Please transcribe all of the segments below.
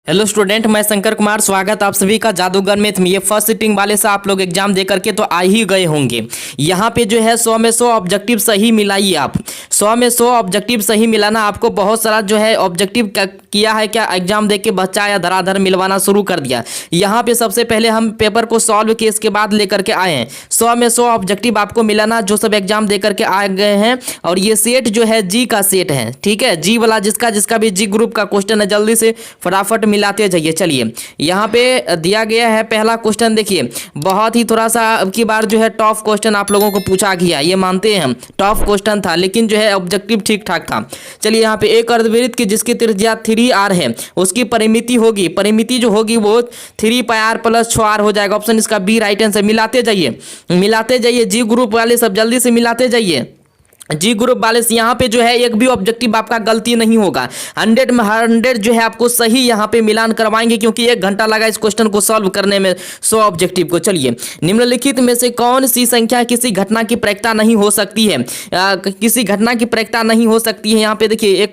Hello student, मैं शंकर कुमार। स्वागत आप सभी का जादूगर मैथ में। ये फर्स्ट सिटिंग वाले से आप लोग एग्जाम दे करके तो आ ही गए होंगे। यहाँ पे जो है 100 में 100 ऑब्जेक्टिव सही मिलाइए आप। 100 में 100 ऑब्जेक्टिव सही मिलाना आपको बहुत सारा जो है ऑब्जेक्टिव किया है क्या, एग्जाम दे के बच्चा या धराधर मिलवाना शुरू कर दिया। यहाँ पे सबसे पहले हम पेपर को सॉल्व किए, इसके बाद लेकर के आए हैं। 100 में 100 ऑब्जेक्टिव आपको मिलाना जो सब एग्जाम दे करके आ गए हैं। और ये सेट जो है जी का सेट है, ठीक है। जी वाला जिसका भी जी ग्रुप का क्वेश्चन है, जल्दी से फटाफट मिलाते जाइए। चलिए यहाँ पे दिया गया है पहला क्वेश्चन, देखिए बहुत ही थोड़ा सा अब की बार जो है टॉप क्वेश्चन आप लोगों को पूछा गया, ये मानते हैं हम टॉप क्वेश्चन था, लेकिन जो है ऑब्जेक्टिव ठीक ठाक था। चलिए यहाँ पे एक अर्धवृत्त की जिसकी त्रिज्या 3r है, उसकी परिमिति होगी, परिमिति जो होगी वो 3πr + 6r हो जाएगा। ऑप्शन इसका बी राइट आंसर। मिलाते जाइए जी ग्रुप वाले सब, जल्दी से मिलाते जाइए जी ग्रुप वाले से। यहाँ पे जो है एक भी ऑब्जेक्टिव आपका गलती नहीं होगा। 100 में 100 जो है आपको सही यहाँ पे मिलान करवाएंगे, क्योंकि 1 घंटा लगा इस क्वेश्चन को सॉल्व करने में 100 ऑब्जेक्टिव को। चलिए, निम्नलिखित में से कौन सी संख्या किसी घटना की प्रैक्टा नहीं हो सकती है? किसी घटना की प्रैक्टा नहीं हो सकती है। यहाँ पे देखिए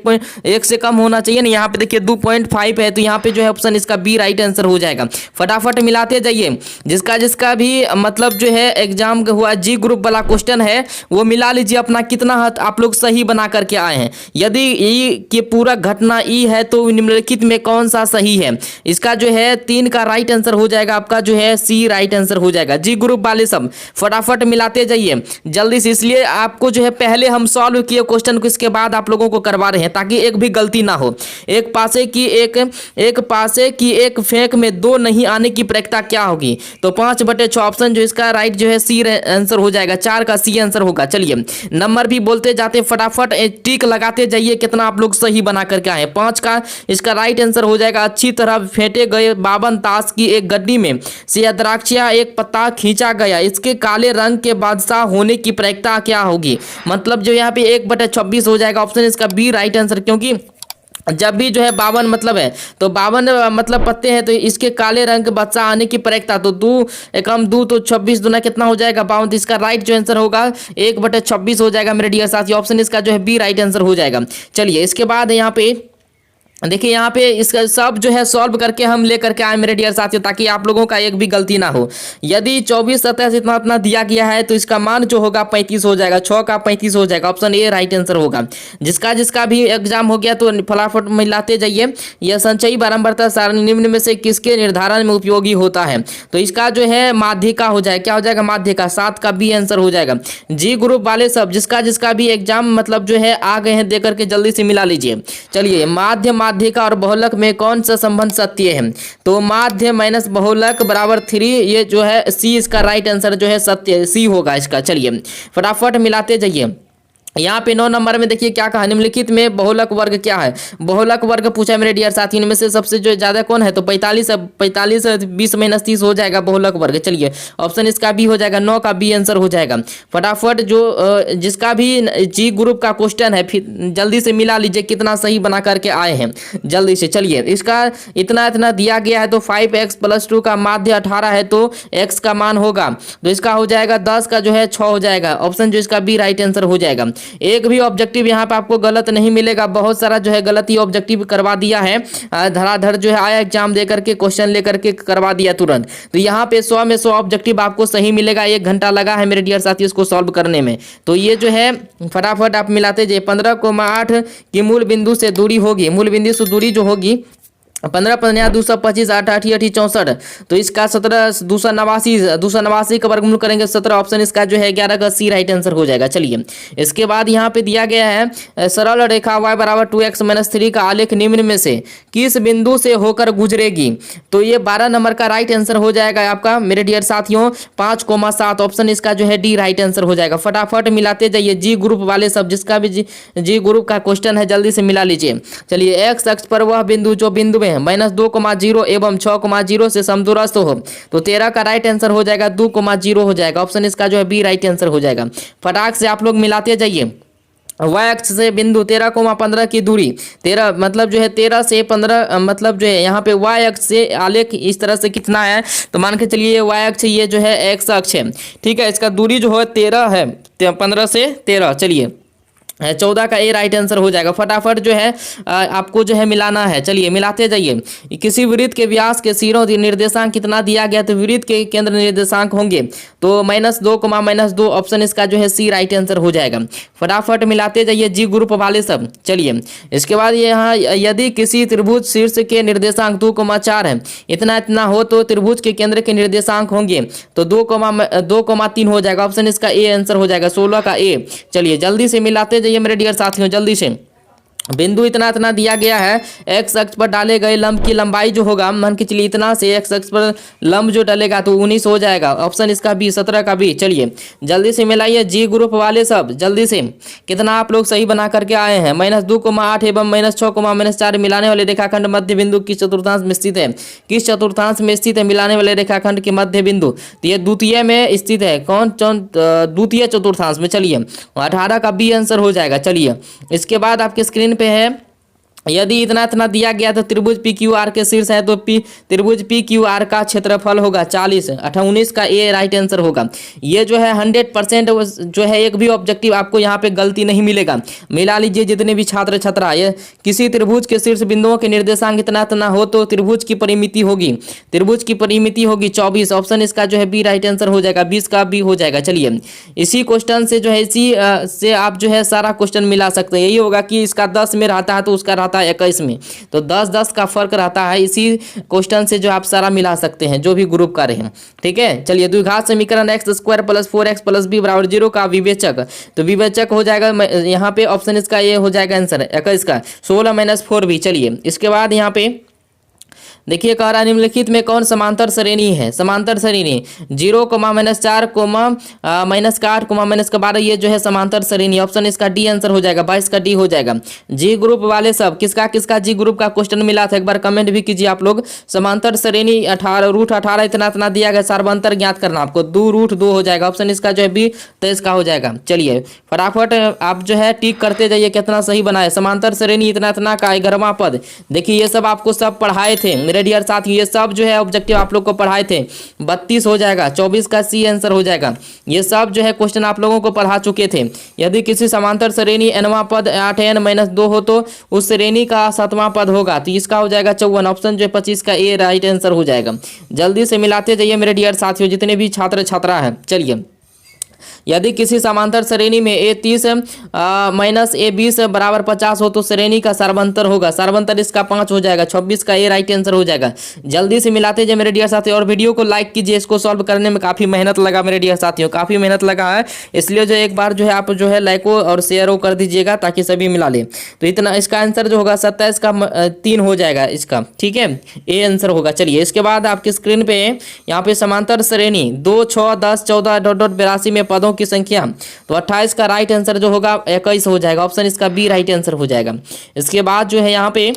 1 से कम होना चाहिए ना, यहाँ पे देखिए 2.5 है, तो यहाँ पे जो है ऑप्शन इसका बी राइट आंसर हो जाएगा। फटाफट मिलाते जाइए। जिसका भी मतलब जो है एग्जाम हुआ जी ग्रुप वाला क्वेश्चन है वो मिला लीजिए अपना कितना हद आप लोग सही बना करके आए हैं। यदि ई के पूरा घटना ई है तो निम्नलिखित में कौन सा सही है? इसका जो है 3 का राइट आंसर हो जाएगा, आपका जो है सी राइट आंसर हो जाएगा। जी ग्रुप वाले सब फटाफट मिलाते जाइए जल्दी से, इसलिए आपको जो है पहले हम सॉल्व किए क्वेश्चन को, इसके बाद आप लोगों को करवा रहे हैं ताकि एक भी गलती ना हो। एक पासे की एक फेंक में 2 नहीं आने की प्रैक्टा क्या होगी? तो 5/6 ऑप्शन जो इसका राइट जो है सी आंसर हो जाएगा। 4 का सी आंसर होगा। चलिए नंबर भी बोलते जाते फटाफट टिक लगाते जाइए कितना आप लोग सही बना करके आए। 5 का इसका राइट आंसर हो जाएगा। अच्छी तरह फेंटे गए 52 ताश की एक गड्डी में से द्राक्षिया एक पत्ता खींचा गया, इसके काले रंग के बादशाह होने की प्रैक्टा क्या होगी? मतलब जो यहाँ पे 1/26 हो जाएगा। ऑप्शन इसका बी राइट आंसर, क्योंकि जब भी जो है 52 मतलब है तो 52 मतलब पत्ते हैं, तो इसके काले रंग के बच्चा आने की प्रैक्टा, तो 2 एकम 2 तो 26 दूना कितना हो जाएगा 52। तो इसका राइट जो आंसर होगा 1/26 हो जाएगा मेरे डियर साथी। ऑप्शन इसका जो है बी राइट आंसर हो जाएगा। चलिए इसके बाद यहाँ पे देखिए, यहाँ पे इसका सब जो है सॉल्व करके हम लेकर के आए मेरे डियर साथियों, ताकि आप लोगों का एक भी गलती ना हो। यदि 24 सतह से इतना दिया गया है तो इसका मान जो होगा 35 हो जाएगा। 6 का 35 हो जाएगा। ऑप्शन ए राइट आंसर होगा। जिसका भी एग्जाम हो गया तो फटाफट मिलाते जाइए। यह संचयी बारंबारता सारणी निम्न में से किसके निर्धारण में उपयोगी होता है? तो इसका जो है माध्यिका हो जाएगा। क्या हो जाएगा? माध्यिका। 7 का बी आंसर हो जाएगा। जी ग्रुप वाले सब जिसका भी एग्जाम मतलब जो है आ गए हैं दे करके जल्दी से मिला लीजिए। चलिए, माध्यिका और बहुलक में कौन सा संबंध सत्य है? तो माध्य माइनस बहुलक बराबर 3, ये जो है सी इसका राइट आंसर जो है सत्य सी होगा इसका। चलिए फटाफट मिलाते जाइए। यहाँ पे 9 नंबर में देखिए क्या कहा, निम्नलिखित में बहुलक वर्ग क्या है? बहुलक वर्ग पूछा है मेरे डियर साथी। इनमें से सबसे जो ज्यादा कौन है? तो 45 20 - 30 हो जाएगा बहुलक वर्ग। चलिए ऑप्शन इसका बी हो जाएगा। 9 का बी आंसर हो जाएगा। फटाफट जो जिसका भी जी ग्रुप का क्वेश्चन है फिर जल्दी से मिला लीजिए कितना सही बना करके आए हैं जल्दी से। चलिए इसका इतना दिया गया है, तो 5x + 2 का माध्य 18 है, तो x का मान होगा तो इसका हो जाएगा 10 का जो है 6 हो जाएगा। ऑप्शन जो इसका बी राइट आंसर हो जाएगा। एक भी ऑब्जेक्टिव यहाँ पे आपको गलत नहीं मिलेगा। बहुत सारा जो है गलत ही ऑब्जेक्टिव करवा दिया है, धड़ाधड़ जो है आया एग्जाम दे करके क्वेश्चन लेकर के करवा दिया तुरंत। तो यहाँ पे 100 में 100 ऑब्जेक्टिव आपको सही मिलेगा। 1 घंटा लगा है मेरे डियर साथी इसको सॉल्व करने में। तो ये जो है फटाफट आप मिलाते जाइए। 15,8 की मूल बिंदु से दूरी होगी, मूल बिंदु से दूरी जो होगी 15 15 225 8 8 8 64, तो इसका 17 289 का वर्गमूल करेंगे 17। ऑप्शन इसका जो है 11 का सी राइट आंसर हो जाएगा। चलिए इसके बाद यहाँ पे दिया गया है सरल रेखा y = 2x - 3 का आलेख निम्न में से किस बिंदु से होकर गुजरेगी? तो ये 12 नंबर का राइट आंसर हो जाएगा आपका मेरे डियर साथियों। 5,7 ऑप्शन इसका जो है डी राइट आंसर हो जाएगा। फटाफट मिलाते जाइए जी ग्रुप वाले सब, जिसका भी जी ग्रुप का क्वेश्चन है जल्दी से मिला लीजिए। चलिए एक्स अक्ष पर वह बिंदु जो बिंदु में -2,0 एवं 6,0 से समदूरस्थ हो, तो 13 का राइट आंसर हो जाएगा। 2,0 हो जाएगा। ऑप्शन इसका जो है बी राइट आंसर हो जाएगा। फटाक से आप लोग मिलाते जाइए। वाई अक्ष से बिंदु 13,15 की दूरी 13 मतलब जो है 13 से 15 मतलब जो है यहाँ पे वाई अक्ष से आलेख इस तरह से कितना है, तो मान के चलिए वाई अक्ष ये जो है एक्स अक्ष है, ठीक है। इसका दूरी जो है 13 है, 15 से 13। चलिए 14 का ए राइट आंसर हो जाएगा। फटाफट जो है आपको जो है मिलाना है। चलिए मिलाते जाइए। किसी वृत्त के व्यास के सिरों निर्देशांक कितना दिया गया, तो वृत्त के केंद्र निर्देशांक होंगे तो -2, -2, ऑप्शन इसका जो है सी राइट आंसर हो जाएगा। फटाफट मिलाते जाइए जी ग्रुप वाले सब। चलिए इसके बाद यहाँ यदि किसी त्रिभुज शीर्ष के निर्देशांक 2,4 है, इतना इतना हो तो त्रिभुज के केंद्र के निर्देशांक होंगे तो 2,3 हो जाएगा। ऑप्शन इसका ए आंसर हो जाएगा, 16 का ए। चलिए जल्दी से मिलाते जाइए मेरे डियर साथियों, जल्दी से। बिंदु इतना इतना दिया गया है, एक्स अक्ष पर डाले गए लंब की लंबाई जो होगा, मान के चलिए इतना से एक्स अक्ष पर लंब जो डलेगा तो 19 हो जाएगा। ऑप्शन इसका बी, 17 का बी। चलिए जल्दी से मिलाइए जी ग्रुप वाले सब, जल्दी से। कितना आप लोग सही बना करके आए हैं? -2,8 एवं -6, -4 मिलाने वाले रेखाखंड मध्य बिंदु किस चतुर्थांश में स्थित है? किस चतुर्थांश में स्थित है मिलाने वाले रेखाखंड के मध्य बिंदु? तो ये द्वितीय में स्थित है। कौन द्वितीय चतुर्थांश में। चलिए 18 का बी आंसर हो जाएगा। चलिए इसके बाद आपके स्क्रीन पे है, यदि इतना इतना दिया गया तो त्रिभुज पी क्यू आर के शीर्ष है तो त्रिभुज पी क्यू आर का क्षेत्रफल होगा 40, 19 का ए राइट आंसर होगा। ये जो है 100% जो है एक भी ऑब्जेक्टिव आपको यहाँ पे गलती नहीं मिलेगा। मिला लीजिए जितने भी छात्र छात्रा। ये किसी त्रिभुज के शीर्ष बिंदुओं के निर्देशांक इतना इतना हो तो त्रिभुज की परिमिति होगी, त्रिभुज की परिमिति होगी 24। ऑप्शन इसका जो है बी राइट आंसर हो जाएगा, 20 का बी हो जाएगा। चलिए इसी क्वेश्चन से जो है इसी से आप जो है सारा क्वेश्चन मिला सकते हैं। यही होगा कि इसका 10 में रहता है तो उसका रहता है 21 में, तो 10-10 का फर्क रहता है। इसी क्वेश्चन से जो आप सारा मिला सकते हैं जो भी ग्रुप का रहे। ठीक है, चलिए द्विघात समीकरण x² + 4x + b = 0 का विवेचक, तो विवेचक हो जाएगा यहाँ पे ऑप्शन इसका ये हो जाएगा आंसर 21 का, 16 - 4b। चलिए इसके बाद यहाँ पे देखिए कह रहा निम्नलिखित में कौन समांतर श्रेणी है? समांतर श्रेणी 0, -4, -8, -12 ये जो है समांतर श्रेणी। ऑप्शन इसका डी आंसर हो जाएगा, 22 का डी हो जाएगा। जी ग्रुप वाले सब किसका किसका जी ग्रुप का क्वेश्चन मिला था एक बार कमेंट भी कीजिए आप लोग। समांतर श्रेणी 18 √18 इतना इतना दिया गया, सर्वांतर ज्ञात करना आपको 2√2 हो जाएगा। ऑप्शन इसका जो है बी 23 का हो जाएगा। चलिए फटाफट आप जो है टिक करते जाइए कितना सही बनाए। समांतर श्रेणी इतना इतना का 11वां पद, देखिए ये सब आपको सब पढ़ाए थे मेरे डियर साथियों, ये सब जो है ऑब्जेक्टिव आप लोग को पढ़ाए थे। 32 हो जाएगा, 24 का सी आंसर हो जाएगा। ये सब जो है क्वेश्चन आप लोगों को पढ़ा चुके थे। यदि किसी समांतर श्रेणी nवां पद 8n - 2 हो तो उस श्रेणी का 7वां पद होगा, तो इसका हो जाएगा 54। ऑप्शन जो है 25 का ए राइट आंसर हो जाएगा। जल्दी से मिलाते जाइए मेरे डियर साथियों जितने भी छात्र छात्रा हैं। चलिए यदि किसी समांतर श्रेणी में A30 - A20 = 50 हो तो श्रेणी का सर्वांतर होगा, सर्वांतर इसका 5 हो जाएगा, 26 का ए राइट आंसर हो जाएगा। जल्दी से मिलाते जाइए मेरे डियर साथियों, और वीडियो को लाइक कीजिए। इसको सॉल्व करने में काफ़ी मेहनत लगा मेरे डियर साथियों, काफ़ी मेहनत लगा है, इसलिए जो एक बार जो है आप जो है लाइको और शेयरो कर दीजिएगा ताकि सभी मिला ले। तो इतना इसका आंसर जो होगा 27 का 3 हो जाएगा इसका। ठीक है, ए आंसर होगा। चलिए इसके बाद आपकी स्क्रीन पे यहाँ पे समांतर श्रेणी 2, 6, 10, 14 82 में पदों की संख्या, तो 28 का राइट आंसर जो होगा 21 हो जाएगा। ऑप्शन इसका बी राइट आंसर हो जाएगा। इसके बाद जो है यहाँ पे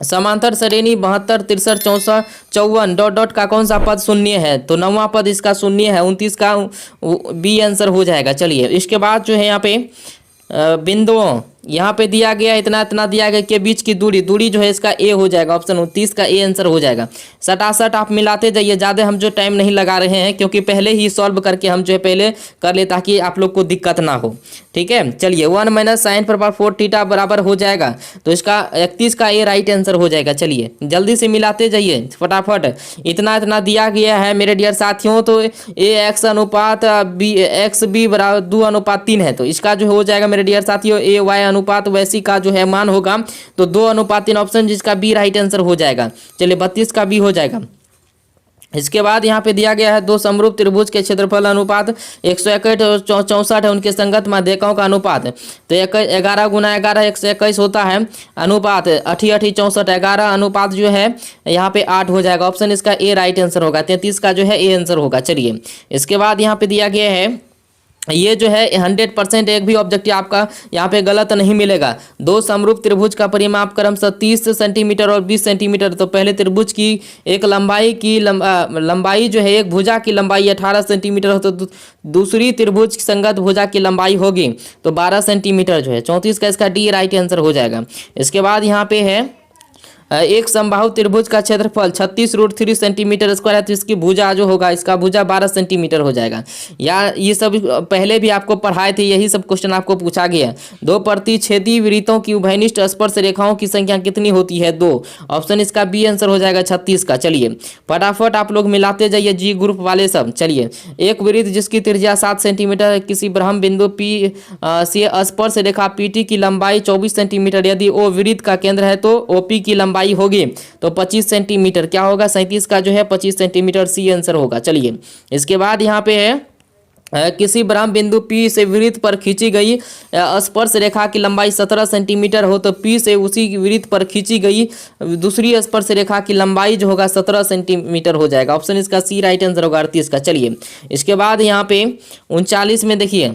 समांतर श्रेणी 72, 63, 64, 54 ... का कौन सा पद शून्य है? तो 9वां पद इसका शून्य है, 29 का बी आंसर हो जाएगा। चलिए इसके बाद जो है यहाँ पे बिंदुओं यहाँ पे दिया गया इतना इतना दिया गया के बीच की दूरी जो है इसका ए हो जाएगा। ऑप्शन 29 का ए आंसर हो जाएगा। सटासट आप मिलाते जाइए, ज़्यादा हम जो टाइम नहीं लगा रहे हैं क्योंकि पहले ही सॉल्व करके हम जो है पहले कर ले ताकि आप लोग को दिक्कत ना हो। ठीक है, चलिए 1 - sin ⁴ θ बराबर हो जाएगा, तो इसका 31 का ए राइट आंसर हो जाएगा। चलिए जल्दी से मिलाते जाइए फटाफट। इतना इतना दिया गया है मेरे डियर साथियों, तो AX अनुपात XB = 2:3 है, तो इसका जो हो जाएगा मेरे डियर साथियों AY अनुपात वैसी का जो है मान होगा तो 2:3 ऑप्शन जिसका बी राइट आंसर हो जाएगा। चलिए 32 का बी हो जाएगा। इसके बाद यहाँ पे दिया गया है दो समरूप त्रिभुज के क्षेत्रफल अनुपात 161 और 64 है, उनके संगत माध्यकों का अनुपात, तो 11 × 11 121 होता है अनुपात 88 64 11 अनुपात जो है यहाँ पे 8 हो जाएगा। ऑप्शन इसका ए राइट आंसर होगा, 33 का जो है ए आंसर होगा। चलिए इसके बाद यहाँ पे दिया गया है ये जो है 100% एक भी ऑब्जेक्टिव आपका यहाँ पे गलत नहीं मिलेगा। दो समरूप त्रिभुज का परिमाप क्रमशः 30 सेंटीमीटर और 20 सेंटीमीटर, तो पहले त्रिभुज की एक लंबाई जो है एक भुजा की लंबाई 18 सेंटीमीटर हो तो दूसरी त्रिभुज संगत भुजा की लंबाई होगी तो 12 सेंटीमीटर जो है। 34 का इसका डी राइट आंसर हो जाएगा। इसके बाद यहाँ पे है एक समबाहु त्रिभुज का क्षेत्रफल 36√3 सेंटीमीटर स्क्वायर है, तो इसकी भुजा जो होगा, इसका भुजा 12 सेंटीमीटर हो जाएगा। या ये सब पहले भी आपको पढ़ाए थे, यही सब क्वेश्चन आपको पूछा गया है। दो प्रतिच्छेदी वृत्तों की उभयनिष्ठ स्पर्श रेखाओं की संख्या कितनी होती है? 2। ऑप्शन इसका बी आंसर हो जाएगा 36 का। चलिए फटाफट आप लोग मिलाते जाइए जी ग्रुप वाले सब। चलिए, एक वृत्त जिसकी त्रिज्या 7 सेंटीमीटर किसी ब्रह्म बिंदु पी से स्पर्श रेखा पीटी की लंबाई 24 सेंटीमीटर, यदि ओ वृत्त का केंद्र है तो ओपी की लंबाई होगी तो 25 सेंटीमीटर। क्या होगा? 37 का जो है 25 सेंटीमीटर, सी आंसर होगा। चलिए इसके बाद यहाँ पे है किसी ब्रह्म बिंदु P से वृत्त पर खींची गई स्पर्श रेखा की लंबाई 17 सेंटीमीटर हो तो P से उसी वृत्त पर खींची गई दूसरी स्पर्श रेखा की लंबाई जो होगा 17 सेंटीमीटर हो जाएगा। ऑप्शन इसका सी राइट आंसर होगा 38 का। चलिए इसके बाद यहाँ पे 39 में देखिए,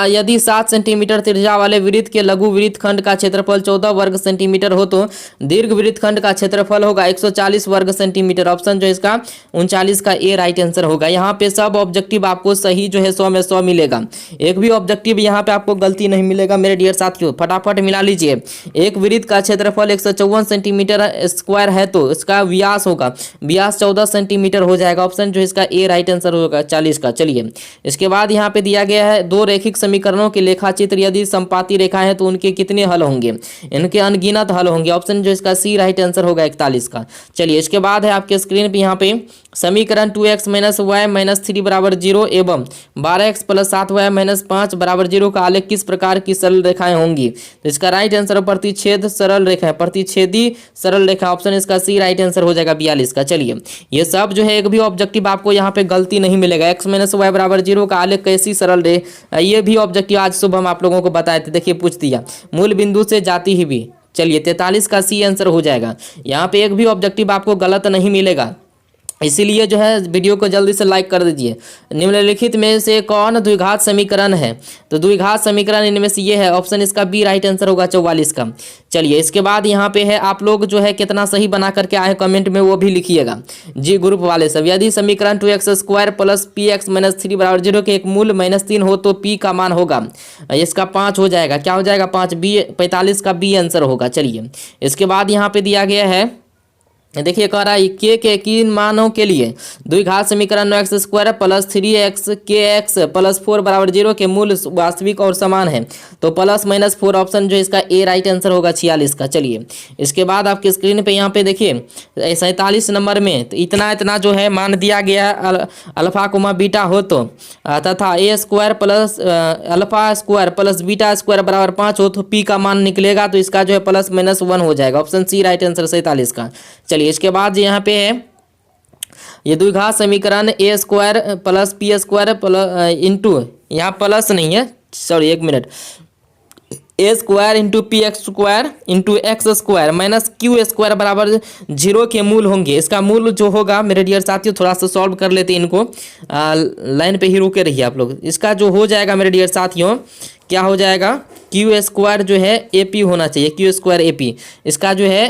यदि 7 सेंटीमीटर त्रिज्या वाले वृत्त के लघु वृत्तखंड का क्षेत्रफल 14 वर्ग सेंटीमीटर हो तो दीर्घ वृत्तखंड का क्षेत्रफल होगा 140 वर्ग सेंटीमीटर। ऑप्शन जो इसका 39 का ए राइट आंसर होगा। यहाँ पे सब ऑब्जेक्टिव आपको सही जो है 100 में 100 मिलेगा, एक भी ऑब्जेक्टिव यहाँ पे आपको गलती नहीं मिलेगा मेरे डियर साथियों। फटाफट मिला लीजिए। एक वृत्त का क्षेत्रफल 154 सेंटीमीटर स्क्वायर है तो इसका व्यास होगा, व्यास 14 सेंटीमीटर हो जाएगा। ऑप्शन जो इसका ए राइट आंसर होगा 40 का। चलिए इसके बाद यहाँ पे दिया गया है दो रेखिक समीकरणों के लेखा चित्र यदि समपाती रेखा है तो उनके कितने हल होंगे? इनके अनगिनत हल होंगे। ऑप्शन जो इसका सी राइट आंसर होगा 41 का। चलिए इसके बाद है आपके स्क्रीन पे यहाँ पे समीकरण 2x - y - 3 बराबर 0 एवं 12x + 7y - 5 बराबर 0 का आलेख किस प्रकार की सरल रेखाएं होंगी? तो इसका राइट आंसर प्रतिच्छेद सरल रेखा, प्रतिच्छेदी सरल रेखा। ऑप्शन इसका सी राइट आंसर हो जाएगा 42 का। चलिए ये सब जो है एक भी ऑब्जेक्टिव आपको यहाँ पे गलती नहीं मिलेगा। x - y बराबर 0 का आलेख कैसी सरल रे, ये भी ऑब्जेक्टिव आज सुबह हम आप लोगों को बताए थे। देखिए पूछ दिया मूल बिंदु से जाती ही भी। चलिए 43 का सी आंसर हो जाएगा। यहाँ पे एक भी ऑब्जेक्टिव आपको गलत नहीं मिलेगा, इसीलिए जो है वीडियो को जल्दी से लाइक कर दीजिए। निम्नलिखित में से कौन द्विघात समीकरण है? तो द्विघात समीकरण इनमें से ये है। ऑप्शन इसका बी राइट आंसर होगा 44 का। चलिए इसके बाद यहाँ पे है आप लोग जो है कितना सही बना करके आए कमेंट में वो भी लिखिएगा जी ग्रुप वाले सब। यदि समीकरण 2x² + px - 3 बराबर 0 के एक मूल -3 हो तो p का मान होगा, इसका 5 हो जाएगा। क्या हो जाएगा? 5। बी 45 का बी आंसर होगा। चलिए इसके बाद यहाँ पे दिया गया है, देखिए कह रहा है के किन मानों के लिए द्विघात समीकरण 9x² + 3xkx + 4 बराबर 0 के मूल वास्तविक और समान है तो +-4। ऑप्शन जो इसका ए राइट आंसर होगा 46 का। चलिए इसके बाद आपकी स्क्रीन पे यहाँ पे देखिए 47 नंबर में तो इतना जो है मान दिया गया अल्फा कोमा बीटा हो तो तथा a² + alpha square + beta square बराबर 5 हो तो p का मान निकलेगा तो इसका जो है +-1 हो जाएगा। ऑप्शन सी राइट आंसर 47 का। चलिए इसके बाद यहाँ पे है ये द्विघात समीकरण a² + p² इंटू, यहाँ प्लस नहीं है, सॉरी एक minute, a² × px² into x² - q² बराबर 0 के मूल होंगे। इसका मूल जो होगा मेरे डियर साथियों थोड़ा सा सॉल्व कर लेते हैं इनको, लाइन पे ही रुके रहिए आप लोग। इसका जो हो जाएगा मेरे डियर साथियों क्या हो जाएगा? q² जो है AP होना चाहिए, q² AP। इसका जो है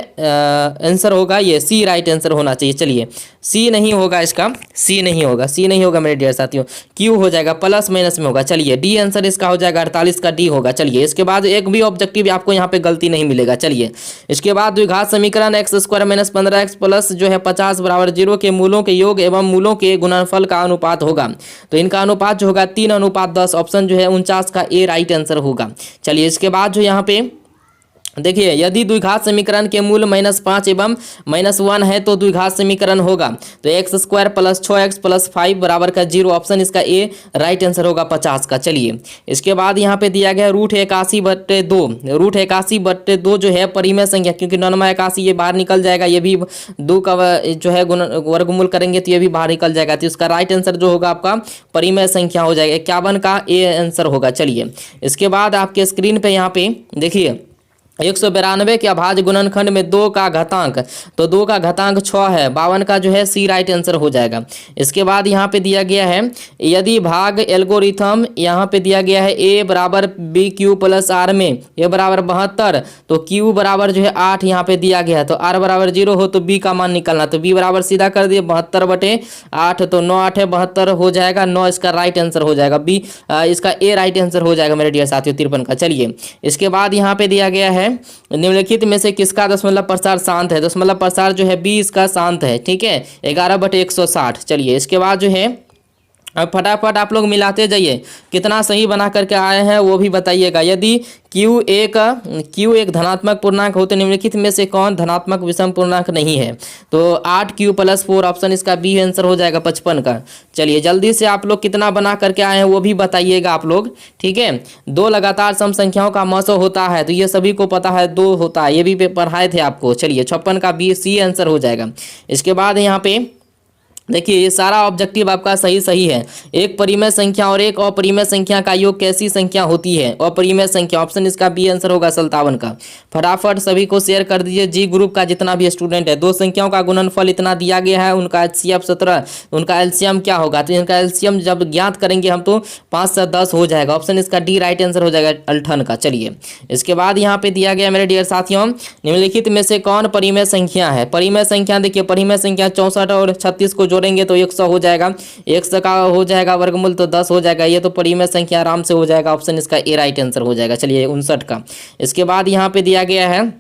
आंसर होगा ये सी राइट आंसर होना चाहिए। चलिए सी नहीं होगा, इसका सी नहीं होगा मेरे डियर साथियों, q हो जाएगा, प्लस माइनस में होगा। चलिए डी आंसर इसका हो जाएगा 48 का डी होगा। चलिए इसके बाद एक भी ऑब्जेक्टिव आपको यहाँ पे गलती नहीं मिलेगा। चलिए इसके बाद द्विघात समीकरण x² - 15x प्लस जो है 50 बराबर 0 के मूलों के योग एवं मूलों के गुणनफल का अनुपात होगा तो इनका अनुपात जो होगा 3:10। ऑप्शन जो है 49 का ए राइट आंसर होगा। चलिए इसके बाद जो यहाँ पे देखिए यदि द्विघात समीकरण के मूल -5 एवं -1 है तो द्विघात समीकरण होगा तो x² + 6x + 5 बराबर का 0। ऑप्शन इसका ए राइट आंसर होगा 50 का। चलिए इसके बाद यहाँ पे दिया गया √81/2। √81/2 जो है परिमेय संख्या, क्योंकि 981 ये बाहर निकल जाएगा, ये भी 2 का जो है वर्गमूल करेंगे तो ये भी बाहर निकल जाएगा तो इसका राइट आंसर जो होगा आपका परिमेय संख्या हो जाएगा, 51 का ए आंसर होगा। चलिए इसके बाद आपके स्क्रीन पे यहाँ पे देखिए 192 के अभाज्य गुणनखंड में 2 का घातांक, तो 2 का घातांक 6 है, 52 का जो है सी राइट आंसर हो जाएगा। इसके बाद यहाँ पे दिया गया है यदि भाग एल्गोरिथम यहाँ पे दिया गया है a बराबर bq + r में a बराबर 72 तो q बराबर जो है 8 यहाँ पे दिया गया है तो r बराबर 0 हो तो b का मान निकलना, तो b बराबर सीधा कर दिए 72/8 तो 9 8 72 हो जाएगा, 9 इसका राइट आंसर हो जाएगा। b इसका ए राइट आंसर हो जाएगा मेरे डियर साथियों 53 का। चलिए इसके बाद यहाँ पे दिया गया है निम्नलिखित में से किसका दशमलव प्रसार शांत है? दशमलव प्रसार जो है बी इसका शांत है, ठीक है, 11/160। चलिए इसके बाद जो है अब फटाफट आप लोग मिलाते जाइए, कितना सही बना करके आए हैं वो भी बताइएगा। यदि Q एक धनात्मक पूर्णांक हो तो निम्नलिखित में से कौन धनात्मक विषम पूर्णांक नहीं है? तो 8Q + 4 ऑप्शन इसका बी आंसर हो जाएगा 55 का। चलिए जल्दी से आप लोग कितना बना करके आए हैं वो भी बताइएगा आप लोग, ठीक है। दो लगातार सम संख्याओं का मसो होता है तो ये सभी को पता है, 2 होता है, ये भी पढ़ाए थे आपको। चलिए 56 का बी सी आंसर हो जाएगा। इसके बाद यहाँ पे देखिए ये सारा ऑब्जेक्टिव आपका सही है। एक परिमेय संख्या और एक अपरिमेय संख्या का योग कैसी संख्या होती है? अपरिमेय संख्या, ऑप्शन इसका बी आंसर होगा 57 का। फटाफट सभी को शेयर कर दीजिए, जी ग्रुप का जितना भी स्टूडेंट है। दो संख्याओं का गुणनफल इतना दिया गया है, उनका HCF 17, उनका एलसीएम क्या होगा? तो इनका एलसीएम जब ज्ञात करेंगे हम तो 5 से 10 हो जाएगा। ऑप्शन इसका डी राइट आंसर हो जाएगा 58 का। चलिए इसके बाद यहाँ पे दिया गया मेरे डियर साथियों, निम्नलिखित में से कौन परिमेय संख्या है? परिमेय संख्या देखिए, परिमेय संख्या 64 और 36 को जोड़ेंगे तो 100 हो जाएगा, 100 का हो जाएगा वर्गमूल तो 10 हो जाएगा। ये तो परिमेय संख्या आराम से हो जाएगा, ऑप्शन इसका ए राइट आंसर हो जाएगा। चलिए 59 का। इसके बाद यहाँ पे दिया गया है,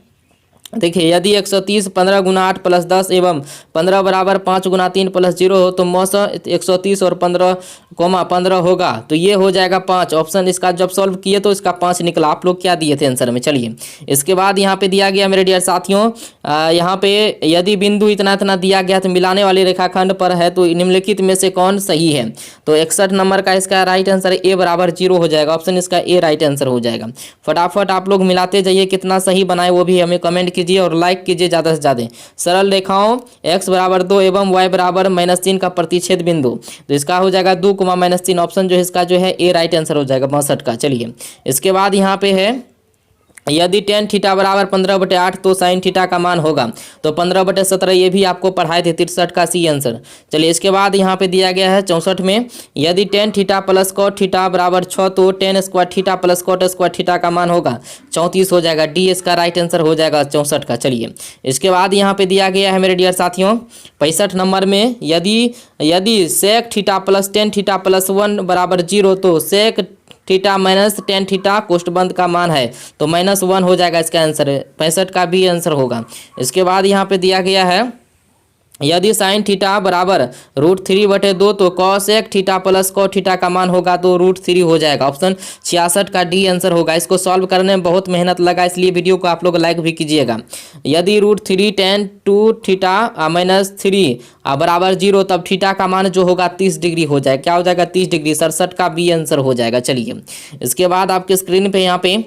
देखिए यदि 130 15 × 8 + 10 एवं 15 = 5 × 3 + 0 हो तो मौस 130 और 15 होगा, तो ये हो जाएगा 5। ऑप्शन इसका जब सॉल्व किए तो इसका 5 निकला। आप लोग क्या दिए थे आंसर में? चलिए इसके बाद यहाँ पे दिया गया मेरे डियर साथियों, यहाँ पे यदि बिंदु इतना इतना दिया गया तो मिलाने वाले रेखाखंड पर है तो निम्नलिखित में से कौन सही है? तो 61 नंबर का इसका राइट आंसर ए = 0 हो जाएगा। ऑप्शन इसका ए राइट आंसर हो जाएगा। फटाफट आप लोग मिलाते जाइए, कितना सही बनाए वो भी हमें कमेंट कीजिए और लाइक कीजिए ज़्यादा से ज़्यादा। सरल रेखाओं x = 2 एवं y = -3 का प्रतिच्छेद बिंदु, तो इसका हो जाएगा 2, -3। ऑप्शन जो है इसका जो है ए राइट आंसर हो जाएगा 62 का। चलिए इसके बाद यहाँ पे है, यदि tan θ = 15/8 तो sin θ का मान होगा, तो 15/17। ये भी आपको पढ़ाए थे, 63 का सी आंसर। चलिए इसके बाद यहाँ पे दिया गया है 64 में, यदि tan θ + cot θ = 6 तो tan square θ + cot square θ का मान होगा 34 हो जाएगा। डी इसका राइट आंसर हो जाएगा 64 का। चलिए इसके बाद यहाँ पे दिया गया है मेरे डियर साथियों 65 नंबर में, यदि sec θ + tan θ + 1 = 0 तो sec θ - tan θ कोष्ठबंध का मान है तो -1 हो जाएगा इसका आंसर। 65 का भी आंसर होगा। इसके बाद यहाँ पे दिया गया है, यदि sin θ = √3/2 तो cosec θ + cot θ का मान होगा तो √3 हो जाएगा। ऑप्शन 66 का डी आंसर होगा। इसको सॉल्व करने में बहुत मेहनत लगा, इसलिए वीडियो को आप लोग लाइक भी कीजिएगा। यदि √3 tan 2θ - 3 = 0 तब θ का मान जो होगा 30 डिग्री हो जाएगा। क्या हो जाएगा? 30 डिग्री। 67 का बी आंसर हो जाएगा। चलिए इसके बाद आपके स्क्रीन पे यहाँ पे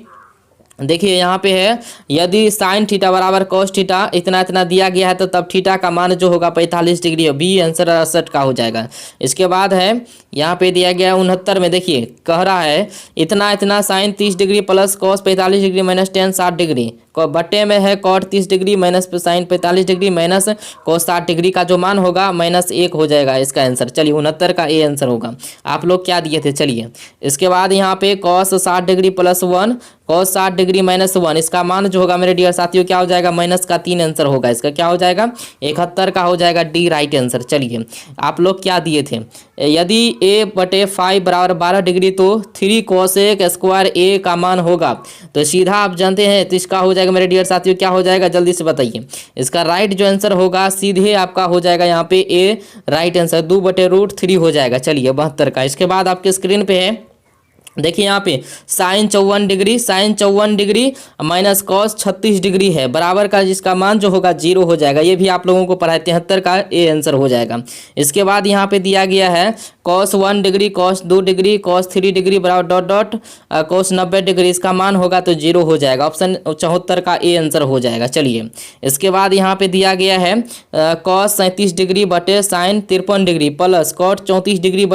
देखिए, यहाँ पे है, यदि sin θ = cos θ इतना इतना दिया गया है तो तब θ का मान जो होगा 45 डिग्री है। बी आंसर 68 का हो जाएगा। इसके बाद है यहाँ पे दिया गया 69 में, देखिए कह रहा है इतना इतना sin 30 degree + cos 45 degree - tan 60 degree, बट्टे में है cot 30 degree - sin 45 degree - cos 60 degree का जो मान होगा -1 हो जाएगा इसका आंसर। चलिए 69 का ए आंसर होगा। आप लोग क्या दिए थे? चलिए इसके बाद यहाँ पे cos 60 डिग्री + 1 cos 60 डिग्री -1, इसका मान जो होगा मेरे डियर साथियों क्या हो जाएगा? -3 आंसर होगा इसका। क्या हो जाएगा? 71 का हो जाएगा। D right answer. चलिए आप लोग क्या दिए थे? यदि a/5 = 12 डिग्री तो 3 cosec स्क्वायर a का मान होगा, तो सीधा आप जानते हैं तो इसका हो जाएगा मेरे डियर साथियों, क्या हो जाएगा? जल्दी से बताइए। इसका राइट जो आंसर होगा सीधे आपका हो जाएगा यहाँ पे ए राइट आंसर, 2/√3 हो जाएगा। चलिए 72 का। इसके बाद आपके स्क्रीन पे है, देखिए यहाँ पे sin 54 डिग्री - cos 36 डिग्री है, बराबर का जिसका मान जो होगा 0 हो जाएगा। ये भी आप लोगों को पढ़ाए 73 का ए आंसर हो जाएगा। इसके बाद यहाँ पे दिया गया है cos 1 degree cos 2 degree cos 3 degree .. cos 90 degree, इसका मान होगा तो 0 हो जाएगा। ऑप्शन 74 का ए आंसर हो जाएगा। चलिए इसके बाद यहाँ पे दिया गया है cos 37 degree / sin 53 degree + cot 34 degree /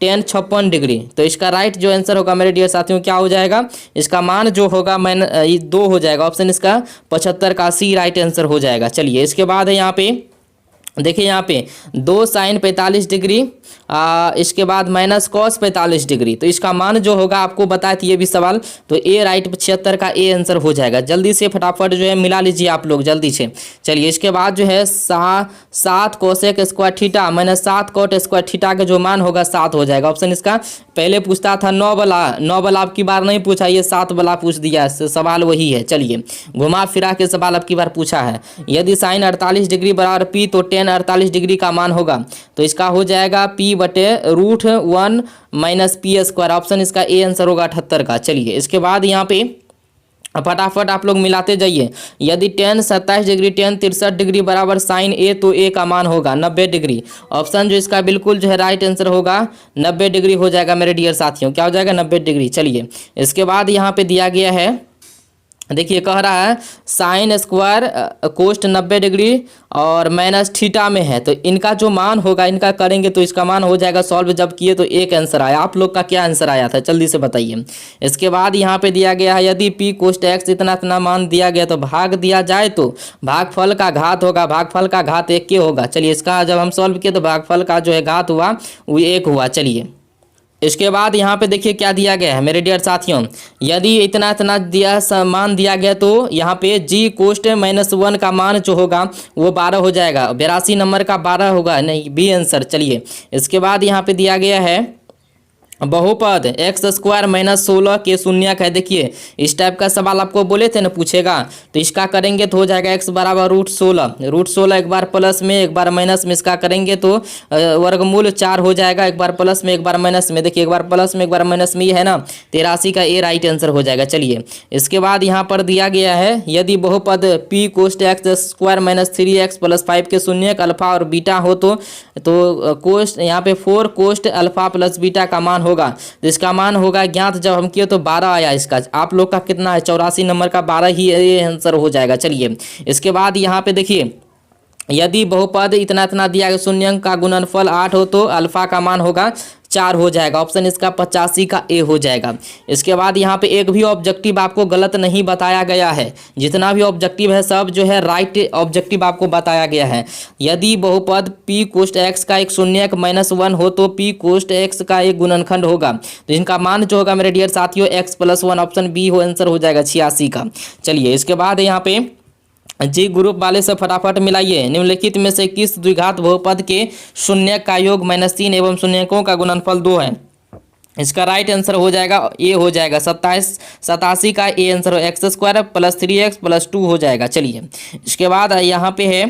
tan 56 degree, तो इसका राइट जो आंसर होगा मेरे डियर साथियों क्या हो जाएगा? इसका मान जो होगा 2 हो जाएगा। ऑप्शन इसका 75 का सी राइट आंसर हो जाएगा। चलिए इसके बाद है यहाँ पे देखिए यहाँ पे 2 साइन 45 डिग्री, इसके बाद माइनस कॉस 45 डिग्री। तो इसका मान जो होगा आपको बताया था ये भी सवाल, तो ए राइट 76 का ए आंसर हो जाएगा। जल्दी से फटाफट जो है मिला लीजिए आप लोग जल्दी से। चलिए इसके बाद जो है 7 cosec square theta minus 7 coat square theta का जो मान होगा 7 हो जाएगा। ऑप्शन इसका पहले पूछता था 9 वाला आपकी बार नहीं पूछा, ये 7 वाला पूछ दिया, सवाल वही है। चलिए घुमा फिरा के सवाल आपकी बार पूछा है। यदि साइन 48 डिग्री बराबर पी तो टेन 48 डिग्री का मान होगा, तो इसका हो जाएगा पी बटे √1 माइनस पी स्क्वायर। ऑप्शन इसका ए आंसर होगा 78 का। चलिए इसके बाद यहाँ पे फटाफट आप लोग मिलाते जाइए। यदि टेन 27 डिग्री टेन 63 डिग्री बराबर साइन ए तो ए का मान होगा 90 डिग्री। ऑप्शन जो इसका बिल्कुल जो है राइट आंसर होगा 90 डिग्री हो जाएगा मेरे डियर साथियों। क्या हो जाएगा 90 डिग्री। चलिए इसके बाद यहाँ पे दिया गया है, देखिए कह रहा है साइन स्क्वायर कोस्ट 90 डिग्री और माइनस थीटा में है, तो इनका जो मान होगा इनका करेंगे तो इसका मान हो जाएगा सॉल्व जब किए तो एक आंसर आया। आप लोग का क्या आंसर आया था जल्दी से बताइए। इसके बाद यहाँ पे दिया गया है यदि पी कोस्ट एक्स इतना इतना मान दिया गया तो भाग दिया जाए तो भागफल का घात होगा, भागफल का घात 1 के होगा। चलिए इसका जब हम सॉल्व किए तो भागफल का जो है घात हुआ वो 1 हुआ। चलिए इसके बाद यहाँ पे देखिए क्या दिया गया है मेरे डियर साथियों, यदि इतना इतना मान दिया गया तो यहाँ पे जी कोस्ट -1 का मान जो होगा वो 12 हो जाएगा। 82 नंबर का 12 होगा, नहीं बी आंसर। चलिए इसके बाद यहाँ पे दिया गया है बहुपद एक्स स्क्वायर माइनस 16 के शून्यक है। देखिए इस टाइप का सवाल आपको बोले थे ना पूछेगा, तो इसका करेंगे तो हो जाएगा x बराबर √16 एक बार प्लस में एक बार माइनस में, इसका करेंगे तो वर्गमूल 4 हो जाएगा। एक बार प्लस में एक बार माइनस में, देखिए एक बार प्लस में एक बार माइनस में, ये है ना 83 का ए राइट आंसर हो जाएगा। चलिए इसके बाद यहाँ पर दिया गया है यदि बहुपद p कोस्ट x square minus 3x plus 5 के शून्यक अल्फा और बीटा हो तो कोस्ट यहाँ पे 4 कोस्ट अल्फा प्लस बीटा का मान होगा, तो इसका मान होगा ज्ञात जब हम किए तो 12 आया। इसका आप लोग का कितना है 84 नंबर का 12 ही आंसर हो जाएगा। चलिए इसके बाद यहाँ पे देखिए यदि बहुपद इतना इतना दिया गया शून्यंक का गुणनफल 8 हो तो अल्फा का मान होगा 4 हो जाएगा। ऑप्शन इसका 85 का ए हो जाएगा। इसके बाद यहाँ पे एक भी ऑब्जेक्टिव आपको गलत नहीं बताया गया है, जितना भी ऑब्जेक्टिव है सब जो है राइट ऑब्जेक्टिव आपको बताया गया है। यदि बहुपद p कोस्ट x का एक शून्यक -1 हो तो p कोस्ट x का एक गुणनखंड होगा, तो इनका मान जो होगा मेरे डियर साथियों x+1। ऑप्शन बी हो आंसर हो जाएगा 86 का। चलिए इसके बाद यहाँ पे जी ग्रुप वाले से फटाफट मिलाइए। निम्नलिखित में से किस द्विघात बहुपद के शून्यक का योग -3 एवं शून्यकों का गुणनफल 2 है। इसका राइट आंसर हो जाएगा ए हो जाएगा 87 का ए आंसर हो x² + 3x + 2 हो जाएगा। चलिए इसके बाद यहाँ पे है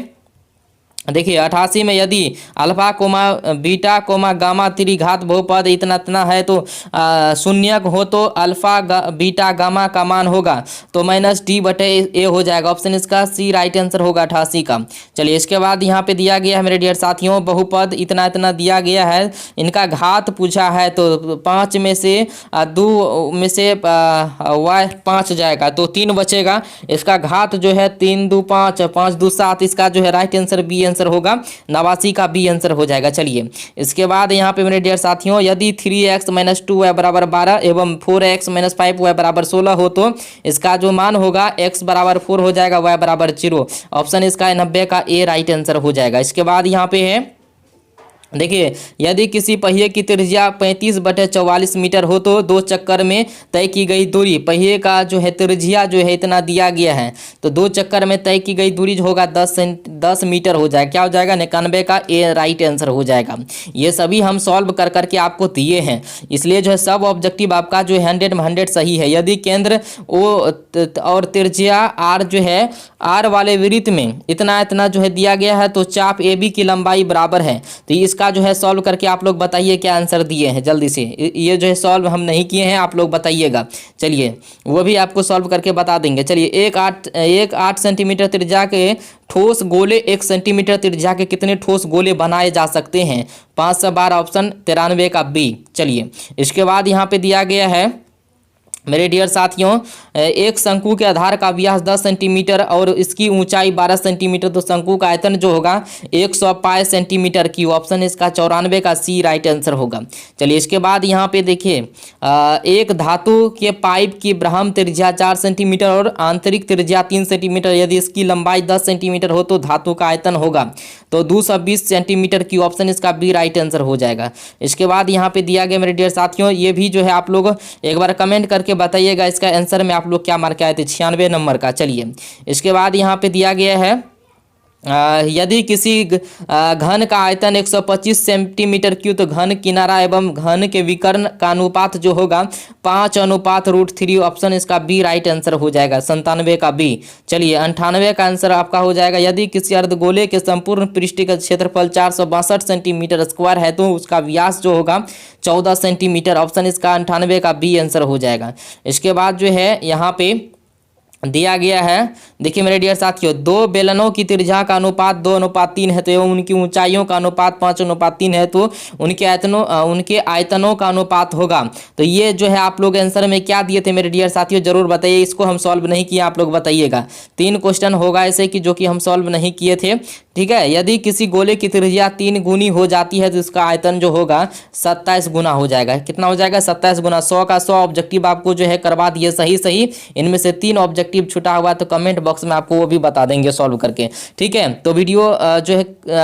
देखिए 88 में यदि alpha comma beta comma gamma त्रिघात बहुपद इतना इतना है तो शून्यक हो तो अल्फा बीटा गामा का मान होगा तो -d/a हो जाएगा। ऑप्शन इसका सी राइट आंसर होगा 88 का। चलिए इसके बाद यहाँ पे दिया गया है मेरे डियर साथियों बहुपद इतना इतना दिया गया है, इनका घात पूछा है तो 5 में से 2 में से y 5 जाएगा तो 3 बचेगा। इसका घात जो है 3 2 5 5 2 7, इसका जो है राइट आंसर बी आंसर होगा 89 का बी आंसर हो जाएगा। चलिए इसके बाद यहाँ पे मेरे डियर साथियों यदि 3x - 2y = 12 एवं 4x - 5y = 16 हो तो इसका जो मान होगा x = 4 हो जाएगा, y = 0। ऑप्शन इसका 90 का ए राइट आंसर हो जाएगा। इसके बाद यहाँ पे है देखिए यदि किसी पहिए की त्रिज्या 35/44 मीटर हो तो 2 चक्कर में तय की गई दूरी, पहिए का जो है त्रिज्या जो है इतना दिया गया है तो 2 चक्कर में तय की गई दूरी जो होगा 10 मीटर हो जाएगा। क्या हो जाएगा 91 का ए राइट आंसर हो जाएगा। ये सभी हम सॉल्व कर करके आपको दिए हैं, इसलिए जो है सब ऑब्जेक्टिव आपका जो है 100 में 100 सही है। यदि केंद्र ओ और त्रिज्या आर जो है आर वाले वृत्त में इतना इतना जो है दिया गया है तो चाप ए बी की लंबाई बराबर है, तो इसका जो है सॉल्व करके आप लोग बताइए क्या आंसर दिए हैं जल्दी से। ये जो है सॉल्व हम नहीं किए हैं, आप लोग बताइएगा। चलिए वो भी आपको सॉल्व करके बता देंगे। चलिए एक 8 सेंटीमीटर त्रिज्या के ठोस गोले 1 सेंटीमीटर त्रिज्या के कितने ठोस गोले बनाए जा सकते हैं। 5 से 12 ऑप्शन 93 का बी। चलिए इसके बाद यहाँ पे दिया गया है मेरे डियर साथियों, एक शंकु के आधार का व्यास 10 सेंटीमीटर और इसकी ऊंचाई 12 सेंटीमीटर, तो शंकु का आयतन जो होगा 100 पाई सेंटीमीटर की। ऑप्शन इसका 94 का सी राइट आंसर होगा। चलिए इसके बाद यहाँ पे देखिए, एक धातु के पाइप की ब्रह्म त्रिज्या 4 सेंटीमीटर और आंतरिक त्रिज्या 3 सेंटीमीटर, यदि इसकी लंबाई 10 सेंटीमीटर हो तो धातु का आयतन होगा तो 220 सेंटीमीटर की। ऑप्शन इसका बी राइट आंसर हो जाएगा। इसके बाद यहाँ पे दिया गया मेरे डियर साथियों, ये भी जो है आप लोग एक बार कमेंट करके बताइएगा इसका आंसर में आप लोग क्या मार्क आए थे, 96 नंबर का। चलिए इसके बाद यहाँ पे दिया गया है, यदि किसी घन का आयतन 125 सेंटीमीटर क्यूब तो घन किनारा एवं घन के विकर्ण का अनुपात जो होगा 5:3। ऑप्शन इसका बी राइट आंसर हो जाएगा, 97 का बी। चलिए 98 का आंसर आपका हो जाएगा, यदि किसी अर्धगोले के संपूर्ण पृष्ठ का क्षेत्रफल 462 सेंटीमीटर स्क्वायर है तो उसका व्यास जो होगा 14 सेंटीमीटर। ऑप्शन इसका 98 का बी आंसर हो जाएगा। इसके बाद जो है यहाँ पे दिया गया है, देखिए मेरे डियर साथियों, दो बेलनों की त्रिज्या का अनुपात 2:3 है तो एवं उनकी ऊंचाइयों का अनुपात 5:3 है तो उनके आयतनों का अनुपात होगा। तो ये जो है आप लोग आंसर में क्या दिए थे मेरे डियर साथियों, जरूर बताइए। इसको हम सॉल्व नहीं किए, आप लोग बताइएगा। 3 क्वेश्चन होगा ऐसे कि जो कि हम सॉल्व नहीं किए थे, ठीक है। यदि किसी गोले की त्रिज्या 3 गुनी हो जाती है तो इसका आयतन जो होगा 27 गुना हो जाएगा। कितना हो जाएगा, 27 गुना। 100 का 100 ऑब्जेक्टिव आपको जो है करवा दिए सही। इनमें से 3 ऑब्जेक्टिव छूटा हुआ तो कमेंट बॉक्स में आपको वो भी बता देंगे सॉल्व करके, ठीक है। तो वीडियो जो है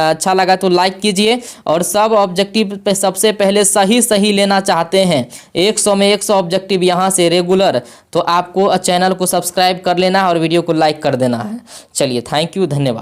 अच्छा लगा तो लाइक कीजिए, और सब ऑब्जेक्टिव पे सबसे पहले सही लेना चाहते हैं 100 में 100 ऑब्जेक्टिव यहाँ से रेगुलर, तो आपको चैनल को सब्सक्राइब कर लेना है और वीडियो को लाइक कर देना है। चलिए थैंक यू, धन्यवाद।